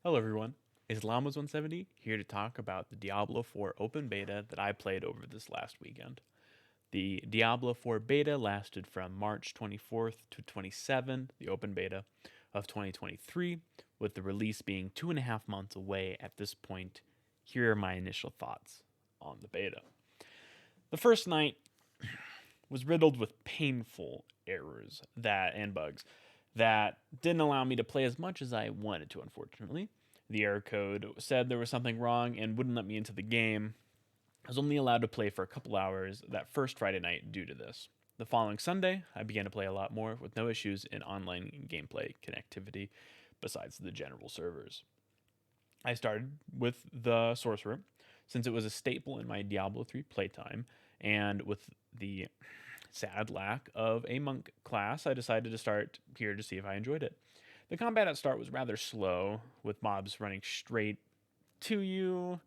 Hello everyone, it's Llamas170 here to talk about the Diablo 4 open beta that I played over this last weekend. The Diablo 4 beta lasted from March 24th to 27th, the open beta of 2023, with the release being 2.5 months away at this point. Here are my initial thoughts on the beta. The first night was riddled with painful errors and bugs that didn't allow me to play as much as I wanted to, unfortunately. The error code said there was something wrong and wouldn't let me into the game. I was only allowed to play for a couple hours that first Friday night due to this. The following Sunday, I began to play a lot more with no issues in online gameplay connectivity besides the general servers. I started with the Sorcerer, since it was a staple in my Diablo 3 playtime, and with the sad lack of a monk class, I decided to start here to see if I enjoyed it. The combat at start was rather slow, with mobs running straight to you,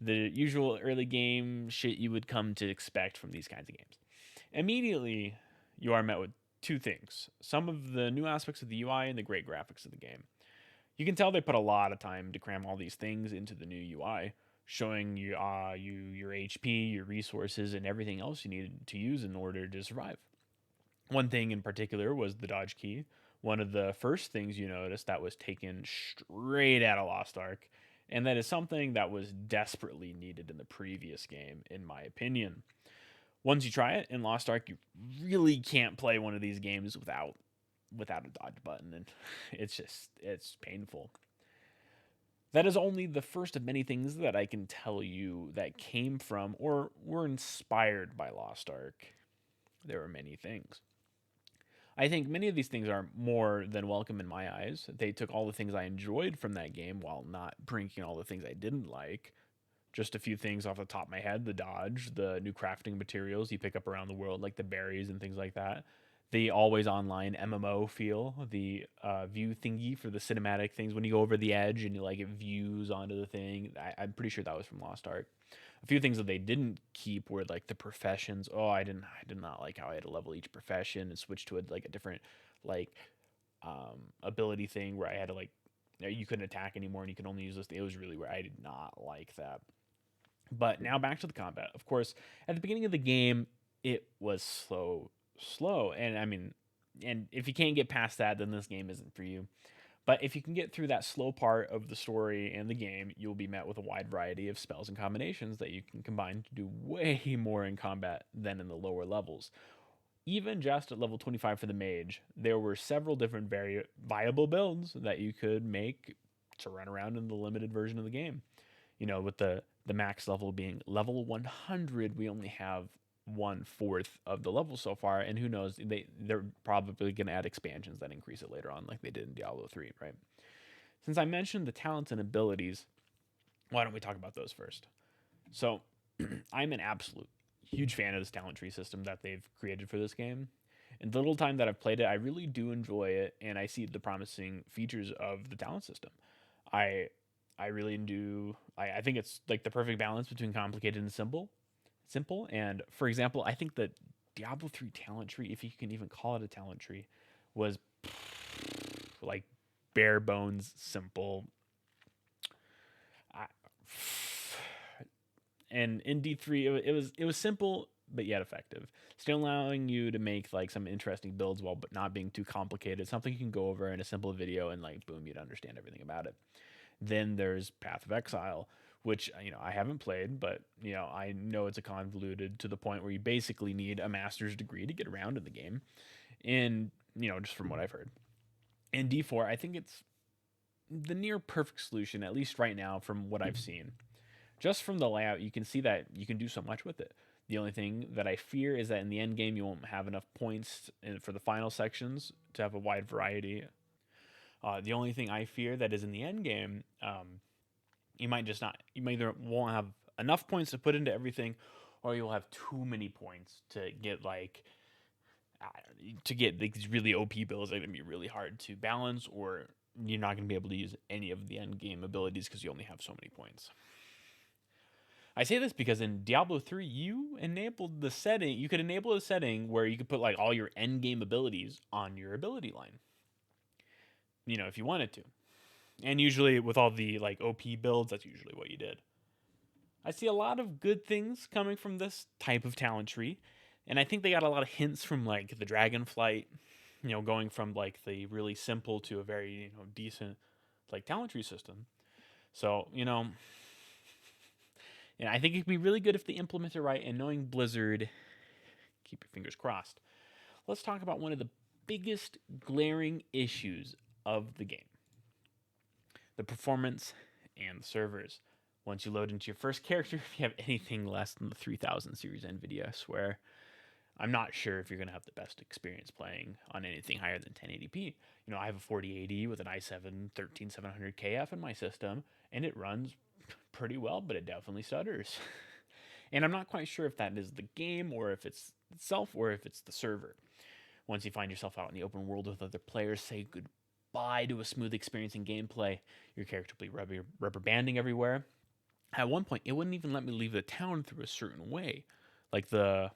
the usual early game shit you would come to expect from these kinds of games. Immediately, you are met with two things: some of the new aspects of the UI and the great graphics of the game. You can tell they put a lot of time to cram all these things into the new UI, showing you your HP, your resources, and everything else you need to use in order to survive. One thing in particular was the dodge key. One of the first things you noticed that was taken straight out of Lost Ark, and that is something that was desperately needed in the previous game, in my opinion. Once you try it in Lost Ark, you really can't play one of these games without a dodge button, and it's painful. That is only the first of many things that I can tell you that came from or were inspired by Lost Ark. There were many things. I think many of these things are more than welcome in my eyes. They took all the things I enjoyed from that game while not bringing all the things I didn't like. Just a few things off the top of my head: the dodge, the new crafting materials you pick up around the world, like the berries and things like that, the always online MMO feel, the view thingy for the cinematic things when you go over the edge and you like it views onto the thing. I'm pretty sure that was from Lost Ark. A few things that they didn't keep were like the professions. Oh, I did not like how I had to level each profession and switch to a different like ability thing where I had to you couldn't attack anymore and you could only use this. It was really where I did not like that. But now back to the combat. Of course, at the beginning of the game, it was slow, and I mean, and if you can't get past that, then this game isn't for you. But if you can get through that slow part of the story and the game, you'll be met with a wide variety of spells and combinations that you can combine to do way more in combat than in the lower levels. Even just at level 25 for the mage, there were several different viable builds that you could make to run around in the limited version of the game. With the max level being level 100, we only have 1/4 of the level so far, and who knows, they're probably going to add expansions that increase it later on, like they did in Diablo 3, right? Since I mentioned the talents and abilities, why don't we talk about those first? So, I'm an absolute huge fan of this talent tree system that they've created for this game. In the little time that I've played it, I really do enjoy it, and I see the promising features of the talent system. I I really do. I think it's like the perfect balance between complicated and simple. Simple, and for example, I think that Diablo 3 talent tree, if you can even call it a talent tree, was like bare bones simple. I, and in D3, it was simple but yet effective, still allowing you to make like some interesting builds while but not being too complicated. Something you can go over in a simple video and like boom, you'd understand everything about it. Then there's Path of Exile, which I haven't played, but I know it's a convoluted to the point where you basically need a master's degree to get around in the game. And just from what I've heard, in D4, I think it's the near perfect solution, at least right now, from what I've seen. Just from the layout, you can see that you can do so much with it. The only thing that I fear is that in the end game, you won't have enough points for the final sections to have a wide variety. The only thing I fear that is in the end game, you might just not, you might either won't have enough points to put into everything, or you'll have too many points to get these really OP builds that are gonna be really hard to balance, or you're not gonna be able to use any of the end game abilities because you only have so many points. I say this because in Diablo 3, you could enable a setting where you could put like all your end game abilities on your ability line. If you wanted to. And usually with all the like OP builds, that's usually what you did. I see a lot of good things coming from this type of talent tree, and I think they got a lot of hints from like the Dragonflight, going from like the really simple to a very decent like talent tree system. So and I think it'd be really good if they implement it right. And knowing Blizzard, keep your fingers crossed. Let's talk about one of the biggest glaring issues of the game: the performance and the servers. Once you load into your first character, if you have anything less than the 3000 series NVIDIA, I swear, I'm not sure if you're going to have the best experience playing on anything higher than 1080p. I have a 4080 with an i7 13700KF in my system, and it runs pretty well, but it definitely stutters. And I'm not quite sure if that is the game, or if it's itself, or if it's the server. Once you find yourself out in the open world with other players, say goodbye to a smooth experience in gameplay. Your character will be rubber banding everywhere. At one point, it wouldn't even let me leave the town through a certain way, like the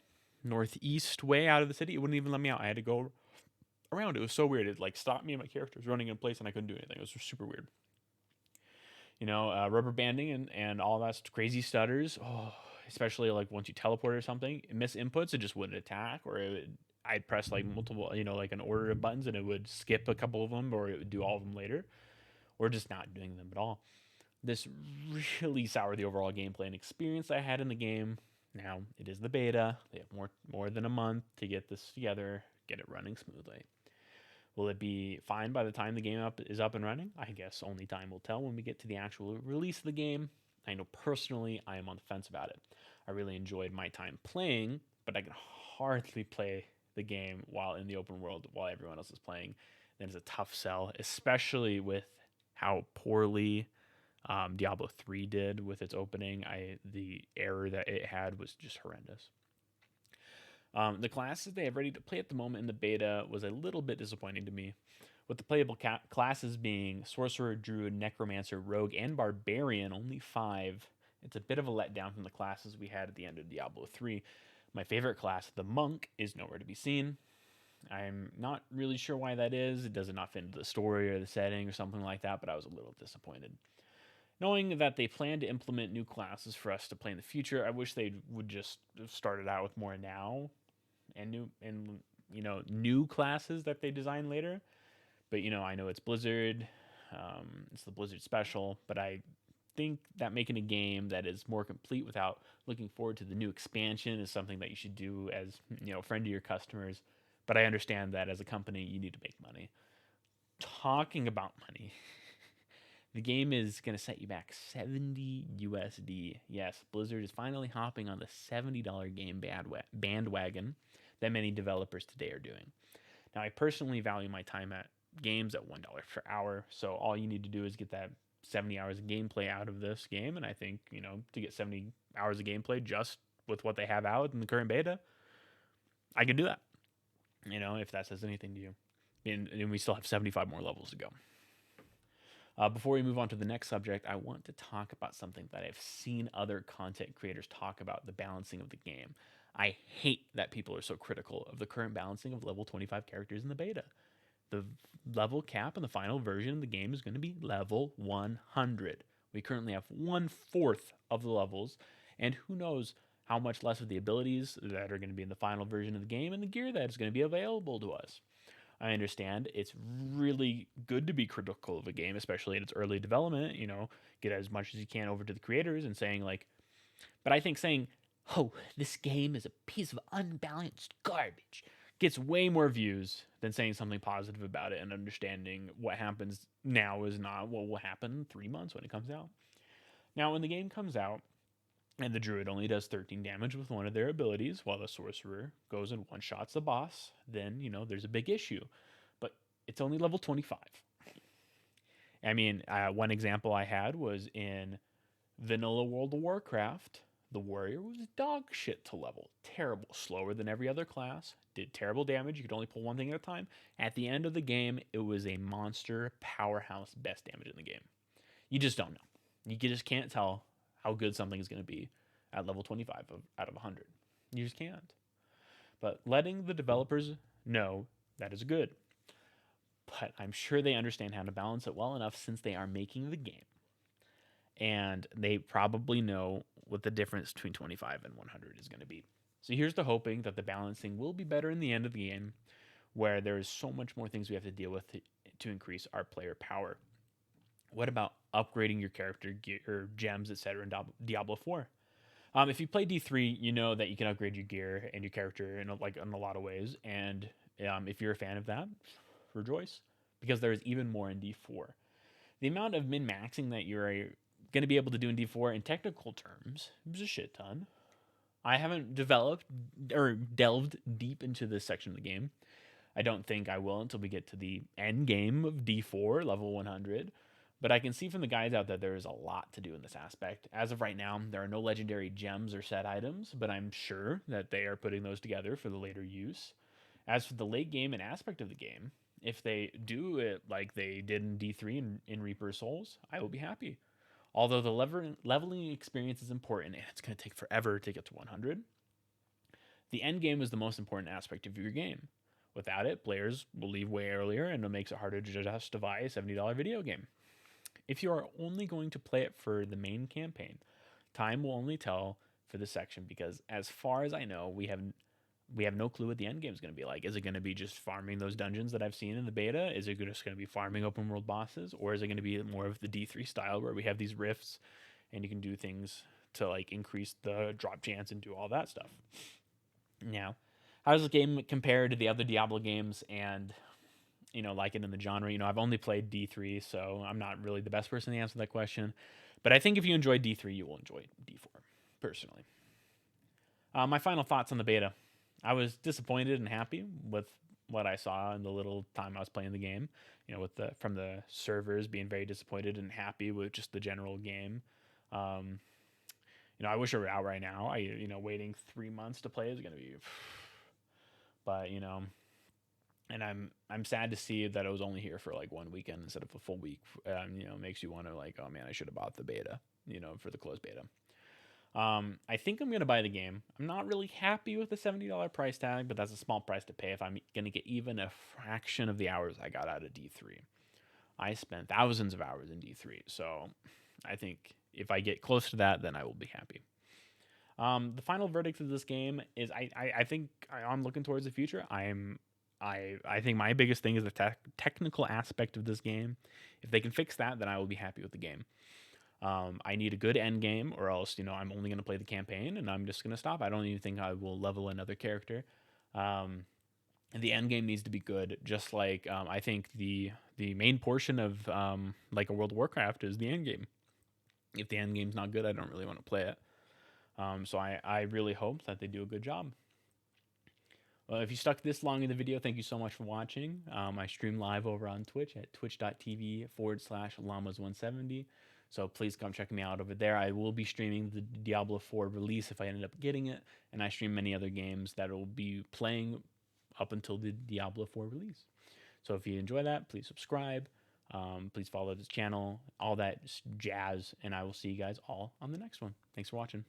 northeast way out of the city. It wouldn't even let me out. I had to go around. It was so weird. It like stopped me and my character was running in place, and I couldn't do anything. It was super weird. Rubber banding and all that crazy stutters. Oh, especially like once you teleport or something, miss inputs, it just wouldn't attack, or I'd press like multiple, like an order of buttons, and it would skip a couple of them, or it would do all of them later, or just not doing them at all. This really soured the overall gameplay and experience I had in the game. Now it is the beta. They have more than a month to get this together, get it running smoothly. Will it be fine by the time the game is up and running? I guess only time will tell when we get to the actual release of the game. I know personally I am on the fence about it. I really enjoyed my time playing, but I can hardly play the game while in the open world while everyone else is playing. That is a tough sell, especially with how poorly Diablo 3 did with its opening. The error that it had was just horrendous. The classes they have ready to play at the moment in the beta was a little bit disappointing to me, with the playable classes being Sorcerer, Druid, Necromancer, Rogue, and Barbarian, only 5. It's a bit of a letdown from the classes we had at the end of Diablo 3. My favorite class, the Monk, is nowhere to be seen. I'm not really sure why that is. It does not fit into the story or the setting or something like that, but I was a little disappointed. Knowing that they plan to implement new classes for us to play in the future, I wish they would just have started out with more now and new classes that they design later. But I know it's Blizzard, it's the Blizzard special, but I think that making a game that is more complete without looking forward to the new expansion is something that you should do as a friend to your customers. But I understand that as a company, you need to make money. Talking about money, the game is going to set you back 70 USD. Yes, Blizzard is finally hopping on the $70 game bandwagon that many developers today are doing. Now, I personally value my time at games at $1 per hour, so all you need to do is get that 70 hours of gameplay out of this game, and I think, to get 70 hours of gameplay just with what they have out in the current beta, I can do that, if that says anything to you. And we still have 75 more levels to go. Before we move on to the next subject, I want to talk about something that I've seen other content creators talk about: the balancing of the game. I hate that people are so critical of the current balancing of level 25 characters in the beta. The level cap in the final version of the game is going to be level 100. We currently have 1/4 of the levels, and who knows how much less of the abilities that are going to be in the final version of the game and the gear that is going to be available to us. I understand it's really good to be critical of a game, especially in its early development, get as much as you can over to the creators and saying but I think saying, oh, this game is a piece of unbalanced garbage gets way more views than saying something positive about it and understanding what happens now is not what will happen in 3 months when it comes out. Now, when the game comes out, and the Druid only does 13 damage with one of their abilities, while the Sorcerer goes and one-shots the boss, then, there's a big issue. But it's only level 25. I mean, one example I had was in Vanilla World of Warcraft. The Warrior was dog shit to level. Terrible. Slower than every other class. Did terrible damage. You could only pull one thing at a time. At the end of the game, it was a monster powerhouse best damage in the game. You just don't know. You just can't tell how good something is going to be at level 25 out of 100. You just can't. But letting the developers know that is good. but I'm sure they understand how to balance it well enough since they are making the game. And they probably know what the difference between 25 and 100 is going to be. So here's to hoping that the balancing will be better in the end of the game, where there is so much more things we have to deal with to increase our player power. What about upgrading your character gear, or gems, etc. in Diablo 4? If you play D3, you know that you can upgrade your gear and your character in a lot of ways. And if you're a fan of that, rejoice, because there is even more in D4. The amount of min maxing that you're going to be able to do in D4 in technical terms is a shit ton. I haven't developed or delved deep into this section of the game. I don't think I will until we get to the end game of D4, level 100. But I can see from the guides out that there is a lot to do in this aspect. As of right now, there are no legendary gems or set items, but I'm sure that they are putting those together for the later use. As for the late game and aspect of the game, if they do it like they did in D3 in Reaper Souls, I will be happy. Although the leveling experience is important and it's going to take forever to get to 100, the end game is the most important aspect of your game. Without it, players will leave way earlier and it makes it harder to justify a $70 video game. If you are only going to play it for the main campaign, time will only tell for this section, because as far as I know, we have no clue what the end game is going to be like. Is it going to be just farming those dungeons that I've seen in the beta? Is it just going to be farming open world bosses? Or is it going to be more of the D3 style where we have these rifts and you can do things to like increase the drop chance and do all that stuff? Now, how does this game compare to the other Diablo games and, like it in the genre? I've only played D3, so I'm not really the best person to answer that question. But I think if you enjoy D3, you will enjoy D4, personally. My final thoughts on the beta. I was disappointed and happy with what I saw in the little time I was playing the game. From the servers being very disappointed and happy with just the general game. Um, I wish it were out right now. Waiting 3 months to play is gonna be, but and I'm sad to see that it was only here for like one weekend instead of a full week. Makes you want to like, oh man, I should have bought the beta. For the closed beta. I think I'm gonna buy the game. I'm not really happy with the $70 price tag, but that's a small price to pay if I'm gonna get even a fraction of the hours I got out of D3. I spent thousands of hours in D3, so I think if I get close to that, then I will be happy. The final verdict of this game is I think I'm looking towards the future. I think my biggest thing is the technical aspect of this game. If they can fix that, then I will be happy with the game. I need a good end game, or else I'm only going to play the campaign and I'm just going to stop. I don't even think I will level another character. And the end game needs to be good, just like I think the main portion of like a World of Warcraft is the end game. If the end game's not good, I don't really want to play it. So I really hope that they do a good job. Well, if you stuck this long in the video, thank you so much for watching. I stream live over on Twitch at twitch.tv/llamas170. So please come check me out over there. I will be streaming the Diablo 4 release if I ended up getting it. And I stream many other games that will be playing up until the Diablo 4 release. So if you enjoy that, please subscribe. Please follow this channel, all that jazz. And I will see you guys all on the next one. Thanks for watching.